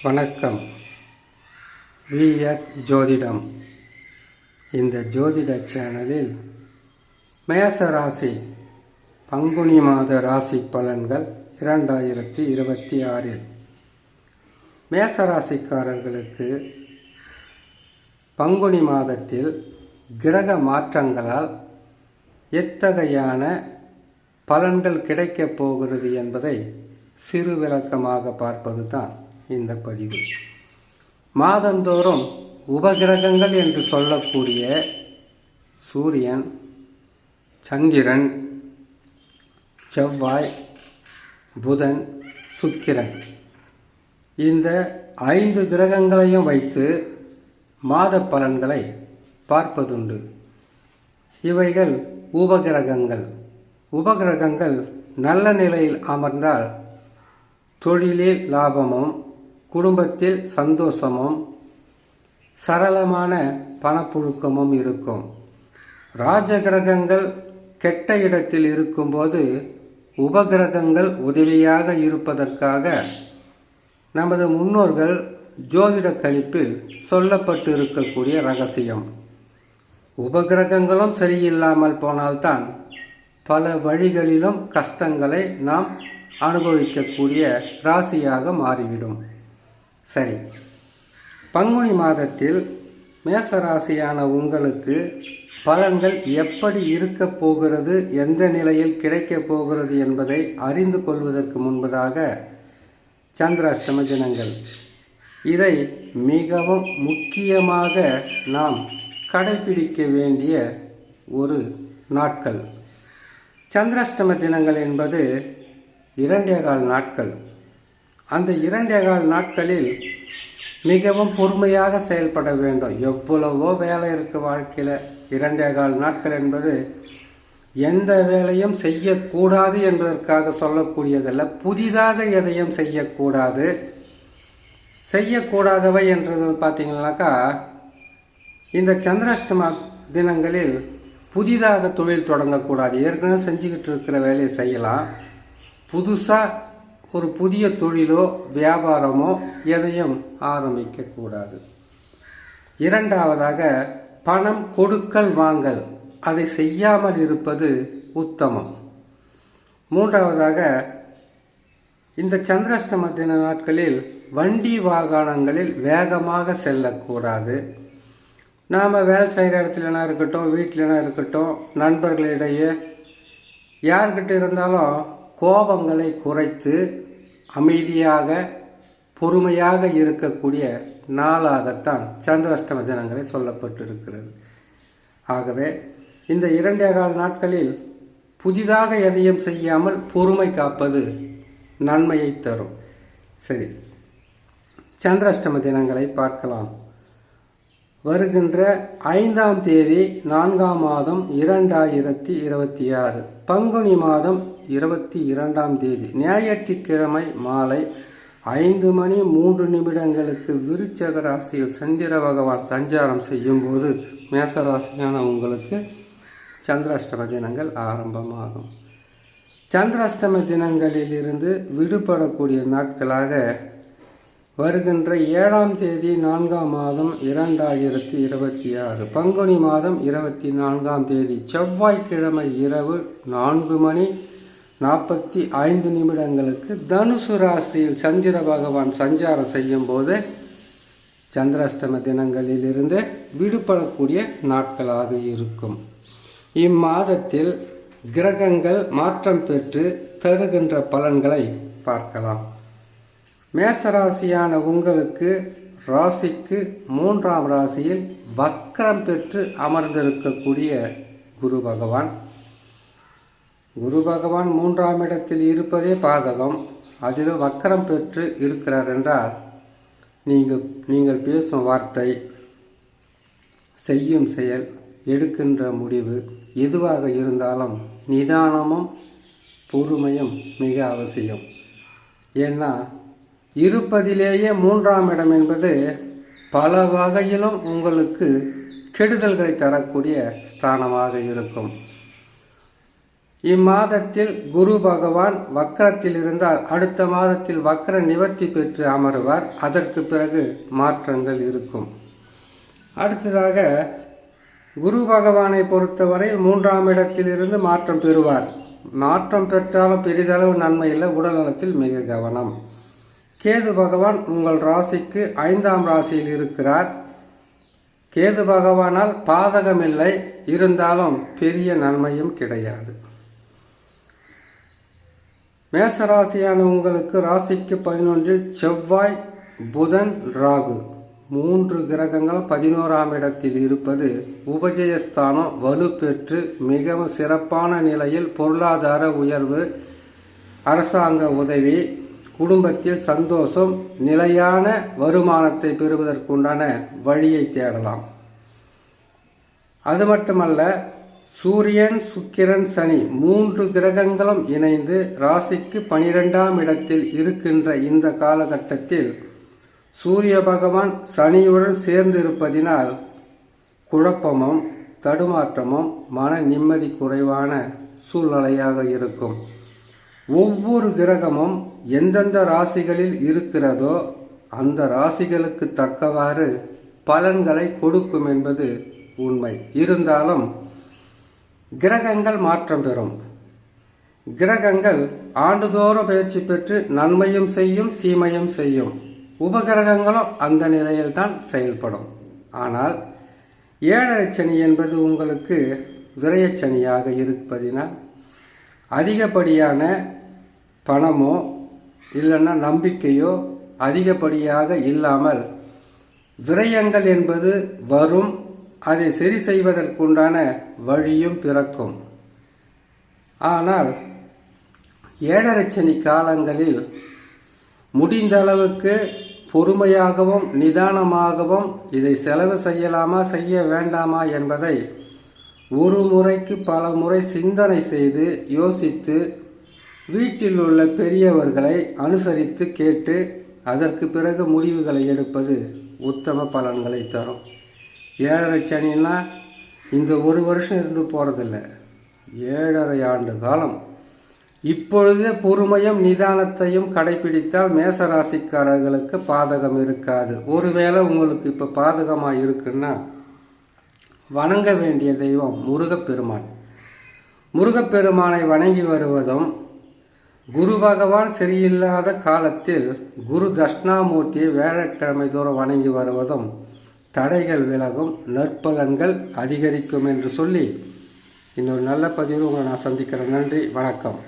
வணக்கம். விஎஸ் ஜோதிடம். இந்த ஜோதிட சேனலில் மேச ராசி பங்குனி மாத ராசி பலன்கள் 2026 மேச ராசிக்காரர்களுக்கு பங்குனி மாதத்தில் கிரக மாற்றங்களால் எத்தகையான பலன்கள் கிடைக்கப் போகிறது என்பதை சிறு விளக்கமாக பார்ப்பது தான் இந்த பதிவு. மாதந்தோறும் உபகிரகங்கள் என்று சொல்லக்கூடிய சூரியன், சந்திரன், செவ்வாய், புதன், சுக்கிரன் இந்த 5 கிரகங்களையும் வைத்து மாத பலன்களை பார்ப்பதுண்டு. இவைகள் உபகிரகங்கள். உபகிரகங்கள் நல்ல நிலையில் அமர்ந்தால் தொழிலில் லாபமும், குடும்பத்தில் சந்தோஷமும், சரளமான பணப்புழுக்கமும் இருக்கும். ராஜகிரகங்கள் கெட்ட இடத்தில் இருக்கும்போது உபகிரகங்கள் உதவியாக இருப்பதற்காக நமது முன்னோர்கள் ஜோதிட கணிப்பில் சொல்லப்பட்டு இருக்கக்கூடிய ரகசியம். உபகிரகங்களும் சரியில்லாமல் போனால்தான் பல வழிகளிலும் கஷ்டங்களை நாம் அனுபவிக்கக்கூடிய ராசியாக மாறிவிடும். சரி, பங்குனி மாதத்தில் மேச ராசியான உங்களுக்கு பலன்கள் எப்படி இருக்க போகிறது, எந்த நிலையில் கிடைக்கப் போகிறது என்பதை அறிந்து கொள்வதற்கு முன்பதாக சந்திராஷ்டம தினங்கள். இதை மிகவும் முக்கியமாக நாம் கடைபிடிக்க வேண்டிய ஒரு நாட்கள். சந்திராஷ்டம தினங்கள் என்பது 2.25 நாட்கள். அந்த 2.25 நாட்களில் மிகவும் பொறுமையாக செயல்பட வேண்டும். எவ்வளவோ வேலை இருக்குது வாழ்க்கையில். 2.25 நாட்கள் என்பது எந்த வேலையும் செய்யக்கூடாது என்பதற்காக சொல்லக்கூடியதல்ல. புதிதாக எதையும் செய்யக்கூடாது. செய்யக்கூடாதவை என்றது பார்த்தீங்கன்னாக்கா, இந்த சந்திராஷ்டம தினங்களில் புதிதாக தொழில் தொடங்கக்கூடாது. ஏற்கனவே செஞ்சுக்கிட்டு இருக்கிற வேலையை செய்யலாம். புதுசாக ஒரு புதிய தொழிலோ வியாபாரமோ எதையும் ஆரம்பிக்கக்கூடாது. 2வதாக பணம் கொடுக்கல் வாங்கல் அதை செய்யாமல் இருப்பது உத்தமம். 3வதாக இந்த சந்திராஷ்டம தின நாட்களில் வண்டி வாகனங்களில் வேகமாக செல்லக்கூடாது. நாம் வேலை செய்கிற இடத்துலனா இருக்கட்டும், வீட்டிலனா இருக்கட்டும், நண்பர்களிடையே யார்கிட்ட இருந்தாலும் கோபங்களை குறைத்து அமைதியாக பொறுமையாக இருக்கக்கூடிய நாளாகத்தான் சந்திராஷ்டம தினங்களை சொல்லப்பட்டிருக்கிறது. ஆகவே இந்த 2.25 நாட்களில் புதிதாக எதையும் செய்யாமல் பொறுமை காப்பது நன்மையை தரும். சரி, சந்திராஷ்டம தினங்களை பார்க்கலாம். வருகின்ற 5ஆம் தேதி 4ஆம் மாதம் 2026 பங்குனி மாதம் 22ஆம் தேதி ஞாயிற்றுக்கிழமை மாலை 5:03 விருச்சிக ராசியில் சந்திர பகவான் சஞ்சாரம் செய்யும் போது மேசராசியான உங்களுக்கு சந்திராஷ்டம தினங்கள் ஆரம்பமாகும். சந்திராஷ்டம தினங்களிலிருந்து விடுபடக்கூடிய நாட்களாக வருகின்ற 7ஆம் தேதி 4ஆம் மாதம் 2026 பங்குனி மாதம் 24ஆம் தேதி செவ்வாய்க்கிழமை இரவு 4:45 தனுசு ராசியில் சந்திர பகவான் சஞ்சாரம் செய்யும் போது சந்திராஷ்டம தினங்களிலிருந்து விடுபடக்கூடிய நாட்களாக இருக்கும். இம்மாதத்தில் கிரகங்கள் மாற்றம் பெற்று தருகின்ற பலன்களை பார்க்கலாம். மேசராசியான உங்களுக்கு ராசிக்கு 3ஆம் ராசியில் வக்ரம் பெற்று அமர்ந்திருக்கக்கூடிய குரு பகவான் 3ஆம் இடத்தில் இருப்பதே பாதகம். அதிலும் வக்ரம் பெற்று இருக்கிறார் என்றால் நீங்கள் பேசும் வார்த்தை, செய்யும் செயல், எடுக்கின்ற முடிவு எதுவாக இருந்தாலும் நிதானமும் பொறுமையும் மிக அவசியம். ஏன்னா இருப்பதிலேயே 3ஆம் இடம் என்பது பல வகையிலும் உங்களுக்கு கெடுதல்களை தரக்கூடிய ஸ்தானமாக இருக்கும். இம்மாதத்தில் குரு பகவான் வக்கரத்தில் இருந்தால் அடுத்த மாதத்தில் வக்கர நிவர்த்தி பெற்று அமருவார். அதற்கு பிறகு மாற்றங்கள் இருக்கும். அடுத்ததாக குரு பகவானை பொறுத்தவரையில் 3ஆம் இடத்திலிருந்து மாற்றம் பெறுவார். மாற்றம் பெற்றாலும் பெரிதளவு நன்மை இல்லை, உடல் நலத்தில் மிக கவனம். கேது பகவான் உங்கள் ராசிக்கு 5ஆம் ராசியில் இருக்கிறார். கேது பகவானால் பாதகமில்லை, இருந்தாலும் பெரிய நன்மையும் கிடையாது. மேசராசியான உங்களுக்கு ராசிக்கு 11இல் செவ்வாய், புதன், ராகு 3 கிரகங்களும் 11ஆம் இடத்தில் இருப்பது உபஜயஸ்தானம் வலுப்பெற்று மிகவும் சிறப்பான நிலையில் பொருளாதார உயர்வு, அரசாங்க உதவி, குடும்பத்தில் சந்தோஷம், நிலையான வருமானத்தை பெறுவதற்குண்டான வழியை தேடலாம். அது மட்டுமல்ல, சூரியன், சுக்கிரன், சனி 3 கிரகங்களும் இணைந்து ராசிக்கு 12ஆம் இடத்தில் இருக்கின்ற இந்த காலகட்டத்தில் சூரிய பகவான் சனியுடன் சேர்ந்து இருப்பதினால் குழப்பமும் தடுமாற்றமும் மன நிம்மதி குறைவான சூழ்நிலையாக இருக்கும். ஒவ்வொரு கிரகமும் எந்தெந்த ராசிகளில் இருக்கிறதோ அந்த ராசிகளுக்கு தக்கவாறு பலன்களை கொடுக்கும் என்பது உண்மை. இருந்தாலும் கிரகங்கள் மாற்றம் பெறும். கிரகங்கள் ஆண்டுதோறும் பயிற்சி பெற்று நன்மையும் செய்யும், தீமையும் செய்யும். உபகிரகங்களும் அந்த நிலையில்தான் செயல்படும். ஆனால் 7.5 சனி என்பது உங்களுக்கு விரயச்சனியாக இருப்பதினால் அதிகப்படியான பணமோ இல்லைன்னா நம்பிக்கையோ அதிகப்படியாக இல்லாமல் விரயங்கள் என்பது வரும். அதை சரி செய்வதற்குண்டான வழியும் பிறக்கும். ஆனால் 7.5 சனி காலங்களில் முடிந்த அளவுக்கு பொறுமையாகவும் நிதானமாகவும் இதை செலவு செய்யலாமா செய்ய வேண்டாமா என்பதை ஒரு முறைக்கு பல முறை சிந்தனை செய்து யோசித்து வீட்டில் உள்ள பெரியவர்களை அனுசரித்து கேட்டு அதற்கு பிறகு முடிவுகளை எடுப்பது உத்தம பலன்களை தரும். 7.5 சனின்னா இந்த ஒரு வருஷம் இருந்து போகிறதில்ல, 7.5 ஆண்டு காலம். இப்பொழுதே பொறுமையும் நிதானத்தையும் கடைபிடித்தால் மேசராசிக்காரர்களுக்கு பாதகம் இருக்காது. ஒருவேளை உங்களுக்கு இப்போ பாதகமாக இருக்குன்னா வணங்க வேண்டிய தெய்வம் முருகப்பெருமான். முருகப்பெருமானை வணங்கி வருவதும், குரு பகவான் சரியில்லாத காலத்தில் குரு தட்சிணாமூர்த்தியை வியாழக்கிழமை தோறும் வணங்கி வருவதும் தடைகள் விலகும், நற்பலன்கள் அதிகரிக்கும் என்று சொல்லி இன்னொரு நல்ல பதிவு உங்களை நான் சந்திக்கிறேன். நன்றி, வணக்கம்.